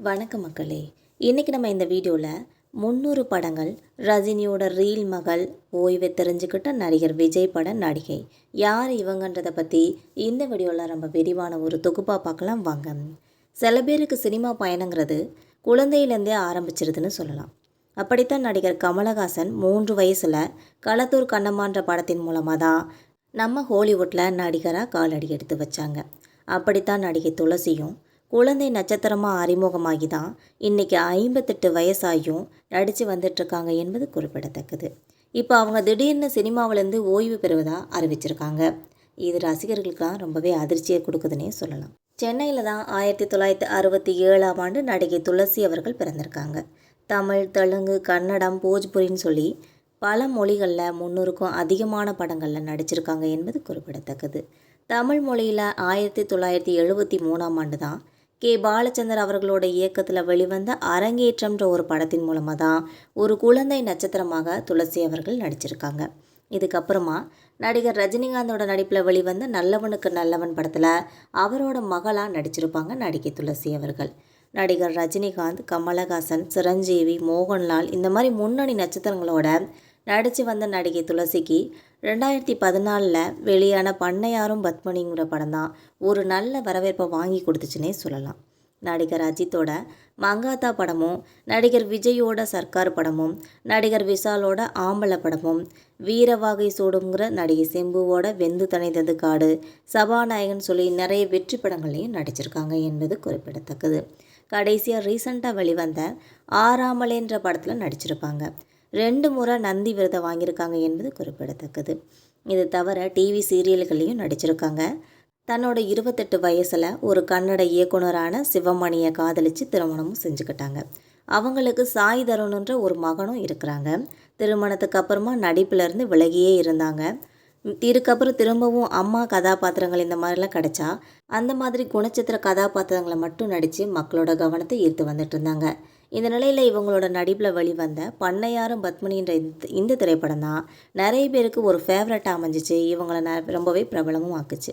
வணக்கம் மக்களே. இன்றைக்கி நம்ம இந்த வீடியோவில் 300 படங்கள், ரஜினியோட ரீல் மகள், ஓய்வை தெரிஞ்சுக்கிட்ட நடிகர் விஜய் பட நடிகை யார் இவங்கன்றதை பற்றி இந்த வீடியோவில் நம்ம விரிவான ஒரு தொகுப்பாக பார்க்கலாம் வாங்க. சில பேருக்கு சினிமா பயணங்கிறது குழந்தையிலேருந்தே ஆரம்பிச்சிருதுன்னு சொல்லலாம். அப்படித்தான் நடிகர் கமலஹாசன் 3 வயசில் களத்தூர் கண்ணம்மான்ற படத்தின் மூலமாக தான் நம்ம ஹாலிவுட்டில் நடிகராக காலடி எடுத்து வச்சாங்க. அப்படித்தான் நடிகை துளசியும் குழந்தை நட்சத்திரமாக அறிமுகமாகி தான் இன்றைக்கி 58 வயசாகியும் நடித்து வந்துட்டுருக்காங்க என்பது குறிப்பிடத்தக்கது. இப்போ அவங்க திடீர்னு சினிமாவிலேருந்து ஓய்வு பெறுவதாக அறிவிச்சிருக்காங்க. இது ரசிகர்களுக்கெல்லாம் ரொம்பவே அதிர்ச்சியை கொடுக்குதுன்னே சொல்லலாம். சென்னையில் தான் 1967ஆம் ஆண்டு நடிகை துளசி அவர்கள் பிறந்திருக்காங்க. தமிழ், தெலுங்கு, கன்னடம், போஜ்புரின்னு சொல்லி பல மொழிகளில் 300க்கும் அதிகமான படங்களில் நடிச்சிருக்காங்க என்பது குறிப்பிடத்தக்கது. தமிழ் மொழியில் 1973ஆம் ஆண்டு தான் கே. பாலச்சந்தர் அவர்களோட இயக்கத்தில் வெளிவந்த அரங்கேற்றம்ன்ற ஒரு படத்தின் மூலமாக தான் ஒரு குழந்தை நட்சத்திரமாக துளசி அவர்கள் நடிச்சிருக்காங்க. இதுக்கப்புறமா நடிகர் ரஜினிகாந்தோட நடிப்பில் வெளிவந்த நல்லவனுக்கு நல்லவன் படத்தில் அவரோட மகளாக நடிச்சிருப்பாங்க நடிகை துளசி அவர்கள். நடிகர் ரஜினிகாந்த், கமலஹாசன், சிரஞ்சீவி, மோகன்லால் இந்த மாதிரி முன்னணி நட்சத்திரங்களோட நடித்து வந்த நடிகை துளசிக்கு 2014 வெளியான பண்ணையாரும் பத்மினிங்கிற படம் தான் ஒரு நல்ல வரவேற்பை வாங்கி கொடுத்துச்சுன்னே சொல்லலாம். நடிகர் அஜித்தோட மங்காத்தா படமும், நடிகர் விஜயோட சர்க்கார் படமும், நடிகர் விஷாலோட ஆம்பளை படமும், வீரவாகை சூடுங்கிற நடிகை செம்புவோட வெந்து தணிந்தது காடு, சபாநாயகன் சொல்லி நிறைய வெற்றி படங்களையும் நடிச்சிருக்காங்க என்பது குறிப்பிடத்தக்கது. கடைசியாக ரீசண்டாக வெளிவந்த ஆறாமலேன்ற படத்தில் நடிச்சிருப்பாங்க. 2 முறை நந்தி விருதை வாங்கியிருக்காங்க என்பது குறிப்பிடத்தக்கது. இது தவிர டிவி சீரியல்களையும் நடிச்சிருக்காங்க. தன்னோட 28 வயசில் ஒரு கன்னட இயக்குனரான சிவமணியை காதலித்து திருமணமும் செஞ்சுக்கிட்டாங்க. அவங்களுக்கு சாய் தருணுன்ற ஒரு மகனும் இருக்கிறாங்க. திருமணத்துக்கு அப்புறமா நடிப்பிலேருந்து விலகியே இருந்தாங்க. இதுக்கப்புறம் திரும்பவும் அம்மா கதாபாத்திரங்கள் இந்த மாதிரிலாம் கிடைச்சா அந்த மாதிரி குணச்சித்திர கதாபாத்திரங்களை மட்டும் நடித்து மக்களோட கவனத்தை ஈர்த்து வந்துட்டு இருந்தாங்க. இந்த நிலையில் இவங்களோட நடிப்பில் வெளிவந்த பண்ணையாரும் பத்மினின்ற இந்த திரைப்படம் தான் நிறைய பேருக்கு ஒரு ஃபேவரட்டாக அமைஞ்சிச்சு. இவங்களை ரொம்பவே பிரபலமும் ஆக்குச்சு.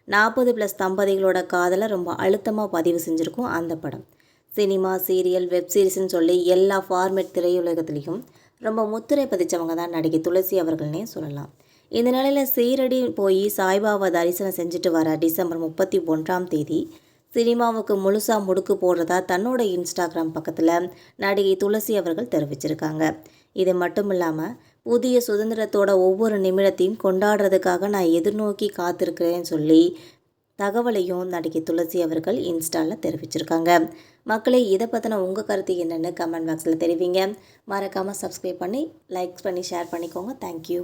40+ தம்பதிகளோட காதலை ரொம்ப அழுத்தமாக பதிவு செஞ்சுருக்கும் அந்த படம். சினிமா, சீரியல், வெப்சீரிஸ்ன்னு சொல்லி எல்லா ஃபார்மேட் திரையுலகத்துலேயும் ரொம்ப முத்திரை பதிச்சவங்க தான் நடிகை துளசி அவர்கள்னே சொல்லலாம். இந்த நிலையில் சீரடி போய் சாய்பாபா தரிசனம் செஞ்சுட்டு வர டிசம்பர் 31ஆம் தேதி சினிமாவுக்கு முழுசாக முடுக்கு போடுறதா தன்னோட இன்ஸ்டாகிராம் பக்கத்தில் நடிகை துளசி அவர்கள் தெரிவிச்சிருக்காங்க. இது மட்டும் இல்லாமல் புதிய சுதந்திரத்தோட ஒவ்வொரு நிமிடத்தையும் கொண்டாடுறதுக்காக நான் எதிர்நோக்கி காத்திருக்கிறேன்னு சொல்லி தகவலையும் நடிகை துளசி அவர்கள் இன்ஸ்டாவில் தெரிவிச்சிருக்காங்க. மக்களே, இதை பற்றின உங்கள் கருத்து என்னென்னு கமெண்ட் பாக்ஸில் தெரிவிங்க. மறக்காமல் சப்ஸ்கிரைப் பண்ணி லைக்ஸ் பண்ணி ஷேர் பண்ணிக்கோங்க. தேங்க்யூ.